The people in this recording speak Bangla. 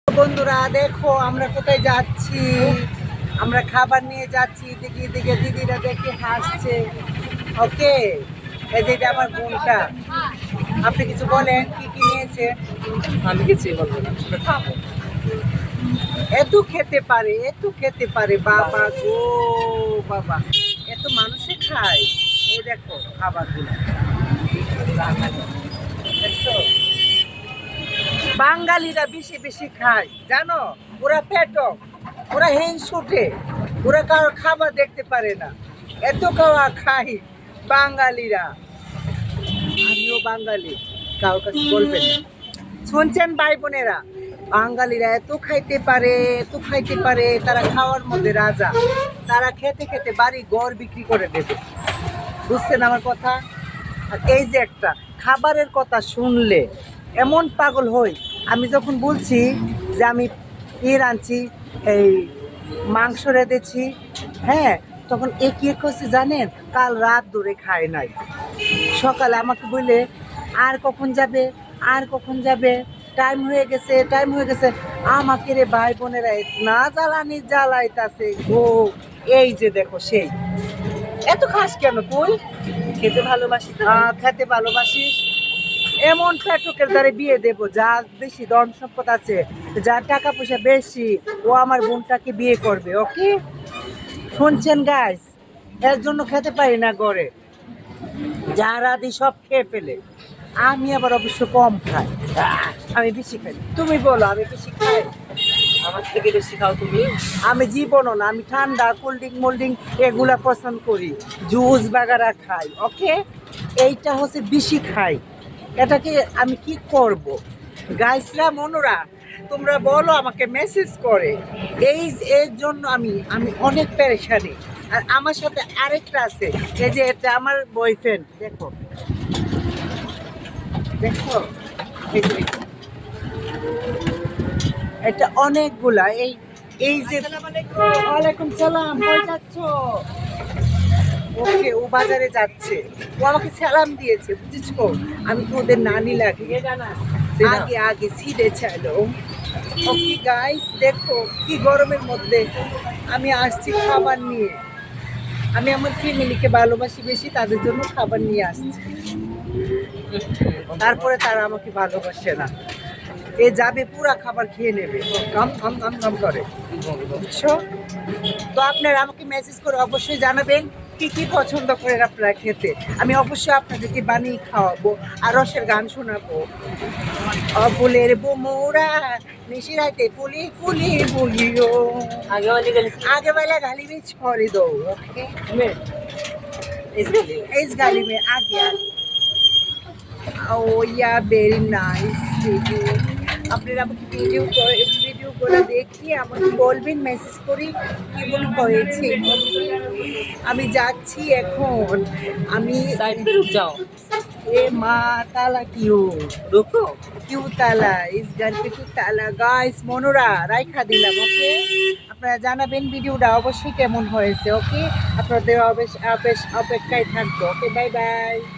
বন্ধুরা দেখো আমরা কোথায় যাচ্ছি। আমরা খাবার নিয়ে যাচ্ছি। এদিকে এদিকে দিদিরা দেখে হাসছে। ওকে, এই যে এটা আমার বোনটা। আপনি কিছু বলেন, কি কি নিয়েছে? আমি কিছুই বলবো না, শুধু খাবো। এত খেতে পারে, এত খেতে পারে, বাবা গো বাবা, এত মানুষে খায়। এই দেখো খাবারগুলো, দেখছো? বাঙালিরা বেশি বেশি খায় জানো। ওরা পেটক, ওরা হিংসুটে, ওরা কারো খাবার দেখতে পারে না, এত খাওয়া খাই বাঙালিরা। আমিও বাঙালি, কারোর কাছে বলবেন না। শুনছেন ভাই বোনেরা, বাঙালিরা এত খাইতে পারে, এত খাইতে পারে, তারা খাওয়ার মধ্যে রাজা। তারা খেতে খেতে বাড়ি ঘর বিক্রি করে দেবে, বুঝছেন আমার কথা? আর এই যে একটা খাবারের কথা শুনলে এমন পাগল হই। আমি যখন বলছি যে আমি আনছি, এই মাংস রেঁধেছি, হ্যাঁ, তখন কি করছে জানেন? কাল রাত ধরে খায় নাই। সকালে আমাকে বলে আর কখন যাবে, আর কখন যাবে, টাইম হয়ে গেছে, টাইম হয়ে গেছে। আমাকে রে ভাই বোনেরা না জ্বালানি জ্বালাইতাছে গো। এই যে দেখো সেই, এত খাস কেন তুই? খেতে ভালোবাসি তো। খেতে ভালোবাসিস? এমন পেটকের দ্বারে বিয়ে দেব, যার বেশি ধন সম্পদ আছে, যার টাকা পয়সা বেশি, ও আমার বোনটাকে বিয়ে করবে। ওকে, শুনছেন গাইস? এর জন্য খেতে পারি না ঘরে, যারা দি সব খেয়ে ফেলে। আমি আবার অবশ্য কম খাই, আমি বেশি খাই। তুমি বলো আমি বেশি খাই? আমার থেকে বেশি খাও তুমি। আমি জীবনও না, আমি ঠান্ডা কোল্ড ড্রিঙ্ক মোল্ড ড্রিঙ্ক এগুলা পছন্দ করি, জুস বাগারা খাই। ওকে, এইটা হচ্ছে বেশি খাই। এটাকে আমি কি করব? গাইসরা মনোরা, তোমরা বলো, আমাকে মেসেজ করে। এর জন্য আমি আমি অনেক পেরেশানি। আর আমার সাথে আরেকটা আছে, এই যে এটা আমার বয়ফ্রেন্ড। দেখো দেখো, এই যে এটা অনেকগুলা। এই যে ওয়ালাইকুম সালাম, কই যাচ্ছ? ওকে, ও বাজারে যাচ্ছে, ও আমাকে সালাম দিয়েছে, বুঝেছো? আমি তো ওদের নানি লাগে। আগে আগে সিধে চাইলো। ওকে গাইস, দেখো কি গরমের মধ্যে আমি আসছি খাবার নিয়ে। আমি আমার ফ্যামিলিকে ভালোবাসি বেশি, তাদের জন্য খাবার নিয়ে আসছি। তারপরে তারা আমাকে ভালোবাসে না, এ যাবে পুরা খাবার খেয়ে নেবে, কাম কাম কাম কাম করে, বুঝছো? তো আপনারা আমাকে মেসেজ করে অবশ্যই জানাবেন কি কি পছন্দ করেন আপনারা খেতে। আমি অবশ্যই আপনাদেরকে বানিয়ে খাওয়াবো আর রসের গান শোনাবো। ফুলের বোমরা নিশিরাইতে ফুলি ফুলি বলিও, आगे वाला गाली में छोड़ दो। ओके, इस गाली में आगे आगे। Oh yeah, very nice video. আপনারা আমাকে ভিডিও করে দেখিয়ে আমাকে বলবেন, মেসেজ করি কেমন হয়েছে। আমি যাচ্ছি এখন। আমি যাও। ए माँ ताला क्यों रुको। क्यों ताला, इस घर पे क्यों ताला? গাইস মনোরা রাইখা দিলাম। ওকে, আপনারা জানাবেন ভিডিওটা অবশ্যই কেমন হয়েছে। ওকে, আপনাদের অপেক্ষায় থাকবো। ওকে, বাই বাই।